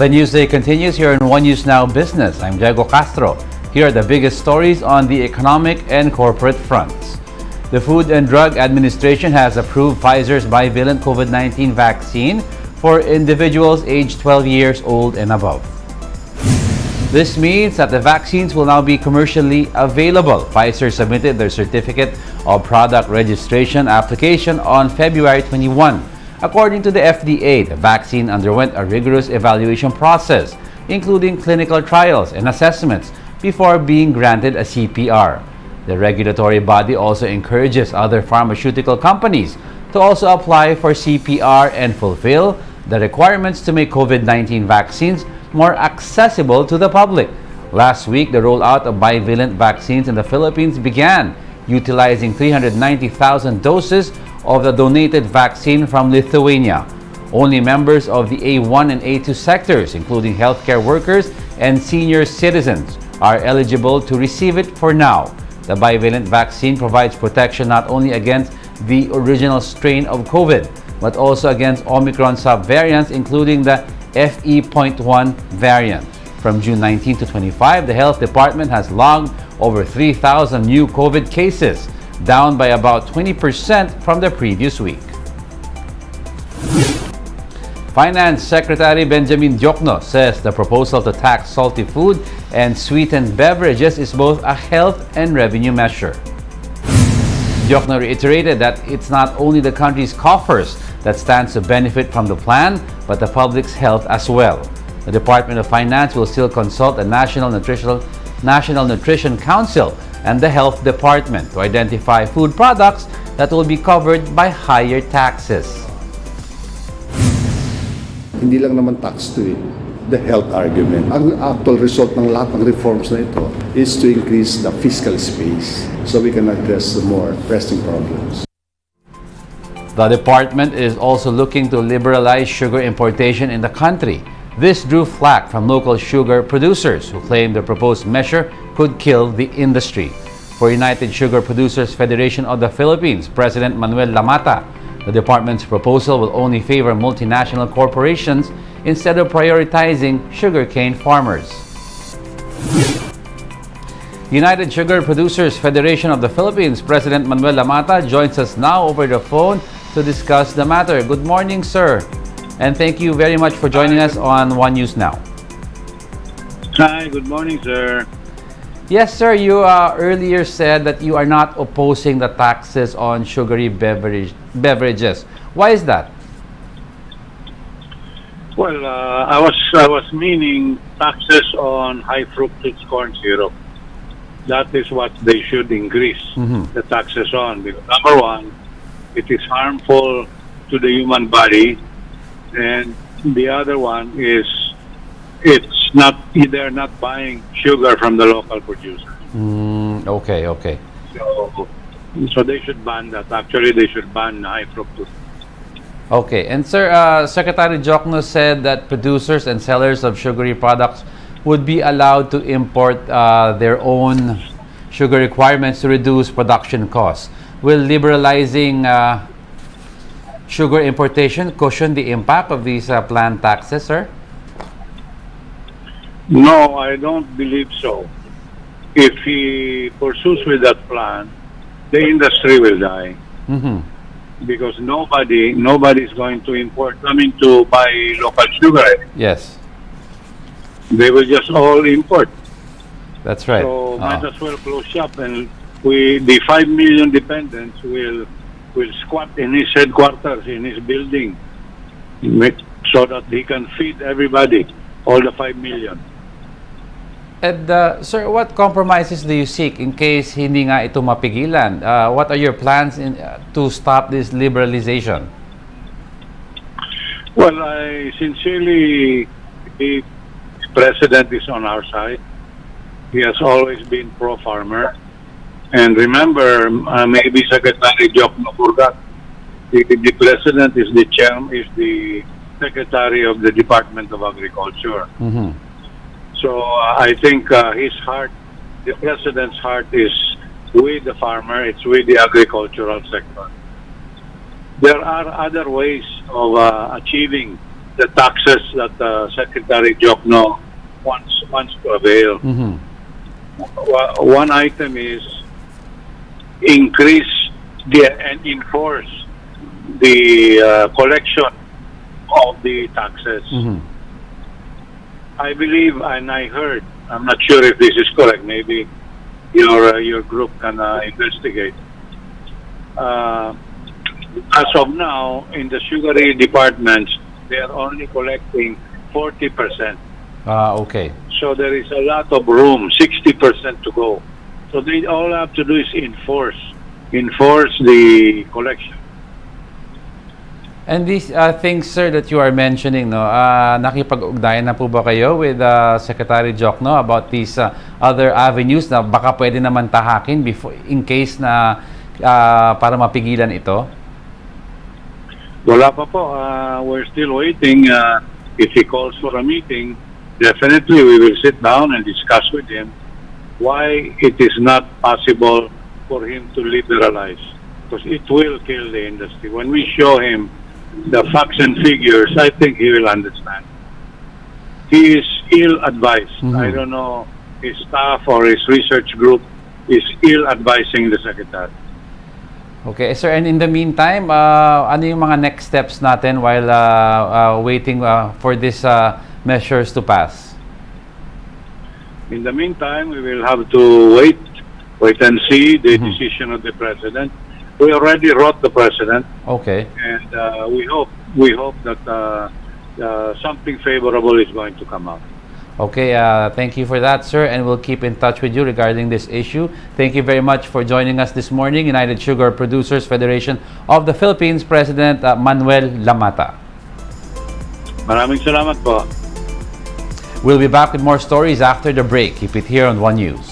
The Newsday continues here in One News Now Business. I'm Diego Castro. Here are the biggest stories on the economic and corporate fronts. The Food and Drug Administration has approved Pfizer's bivalent COVID-19 vaccine for individuals aged 12 years old and above. This means that the vaccines will now be commercially available. Pfizer submitted their certificate of product registration application on February 21. According to the FDA, the vaccine underwent a rigorous evaluation process, including clinical trials and assessments, before being granted a CPR. The regulatory body also encourages other pharmaceutical companies to also apply for CPR and fulfill the requirements to make COVID-19 vaccines more accessible to the public. Last week, the rollout of bivalent vaccines in the Philippines began, utilizing 390,000 doses of the donated vaccine from Lithuania. Only members of the A1 and A2 sectors, including healthcare workers and senior citizens, are eligible to receive it for now. The bivalent vaccine provides protection not only against the original strain of COVID, but also against Omicron subvariants, including the FE.1 variant. From June 19 to 25, the Health Department has logged over 3,000 new COVID cases, down by about 20% from the previous week. Finance Secretary Benjamin Diokno says the proposal to tax salty food and sweetened beverages is both a health and revenue measure. Diokno reiterated that it's not only the country's coffers that stands to benefit from the plan, but the public's health as well. The Department of Finance will still consult the National Nutrition Council and the Health Department to identify food products that will be covered by higher taxes. Hindi lang naman tax to it, the health argument. Ang actual result ng lahat ng reforms na ito is to increase the fiscal space so we can address the more pressing problems. The department is also looking to liberalize sugar importation in the country. This drew flack from local sugar producers who claim the proposed measure could kill the industry. For United Sugar Producers Federation of the Philippines, President Manuel Lamata, the department's proposal will only favor multinational corporations instead of prioritizing sugarcane farmers. United Sugar Producers Federation of the Philippines, President Manuel Lamata joins us now over the phone to discuss the matter. Good morning, sir. And thank you very much for joining us on One News Now. Hi, good morning, sir. Yes, sir. You earlier said that you are not opposing the taxes on sugary beverages. Why is that? Well, I was meaning taxes on high fructose corn syrup. That is what they should increase the taxes on. Because number one, it is harmful to the human body, and the other one is they're not buying sugar from the local producer. Okay. So they should ban that. Actually, they should ban high fructose. Okay. And sir, Secretary Diokno said that producers and sellers of sugary products would be allowed to import their own sugar requirements to reduce production costs. Will liberalizing sugar importation cushion the impact of these planned taxes, sir? No, I don't believe so. If he pursues with that plan, the industry will die. Because nobody is going to buy local sugar. Yes. They will just all import. That's right. So might as well close shop, and the 5 million dependents will squat in his headquarters, in his building, so that he can feed everybody, all the 5 million. And sir, what compromises do you seek in case hindi nga ito mapigilan? What are your plans to stop this liberalization? Well, I sincerely, the president is on our side. He has always been pro-farmer. And remember, maybe Secretary Diokno forgot, the president is the secretary of the Department of Agriculture. So I think his heart, the president's heart, is with the farmer. It's with the agricultural sector. There are other ways of achieving the taxes that Secretary Jokno wants to avail. Mhm. One item is increase and enforce the collection of the taxes. Mhm. I believe, and I heard, I'm not sure if this is correct, maybe your group can investigate. As of now, in the sugary departments, they are only collecting 40%. Okay. So there is a lot of room, 60% to go. So they all have to do is enforce the collection. And these things, sir, that you are mentioning, no, nakipag-ugnayan na po ba kayo with Secretary Jokno about these other avenues na baka pwede naman tahakin before, in case na para mapigilan ito? Wala pa po. We're still waiting. If he calls for a meeting, definitely we will sit down and discuss with him why it is not possible for him to liberalize. Because it will kill the industry. When we show him the facts and figures, I think he will understand. He is ill-advised. Mhm. I don't know, his staff or his research group is ill-advising the Secretary. Okay, sir, and in the meantime, ano yung mga next steps natin while waiting for these measures to pass? In the meantime, we will have to wait and see the decision of the President. We already wrote the President, Okay. and we hope that something favorable is going to come out. Okay, thank you for that, sir, and we'll keep in touch with you regarding this issue. Thank you very much for joining us this morning. United Sugar Producers Federation of the Philippines President Manuel Lamata. Maraming salamat po. We'll be back with more stories after the break. Keep it here on One News.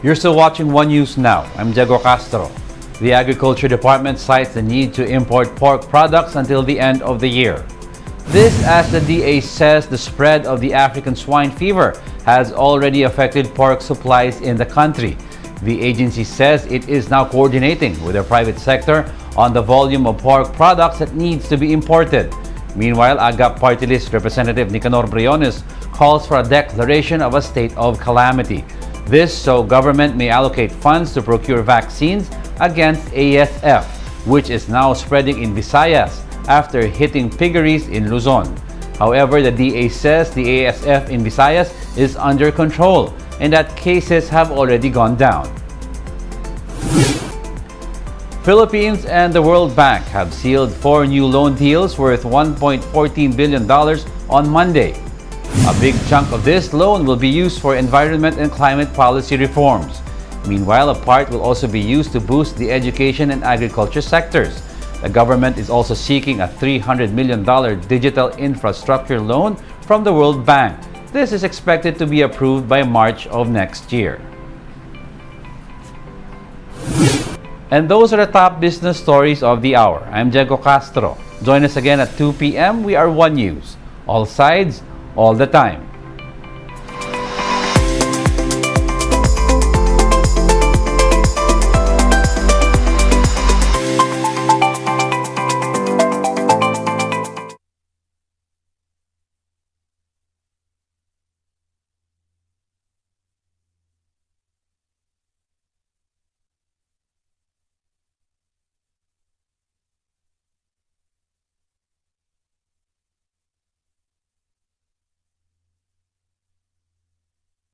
You're still watching One News Now. I'm Diego Castro. The Agriculture Department cites the need to import pork products until the end of the year. This as the DA says the spread of the African swine fever has already affected pork supplies in the country. The agency says it is now coordinating with the private sector on the volume of pork products that needs to be imported. Meanwhile, AGAP Party List Representative Nicanor Briones calls for a declaration of a state of calamity. This so government may allocate funds to procure vaccines against ASF, which is now spreading in Visayas after hitting piggeries in Luzon. However, the DA says the ASF in Visayas is under control and that cases have already gone down. Philippines and the World Bank have sealed 4 new loan deals worth $1.14 billion on Monday. A big chunk of this loan will be used for environment and climate policy reforms. Meanwhile, a part will also be used to boost the education and agriculture sectors. The government is also seeking a $300 million digital infrastructure loan from the World Bank. This is expected to be approved by March of next year. And those are the top business stories of the hour. I'm Diego Castro. Join us again at 2 p.m. We are One News. All sides, all the time.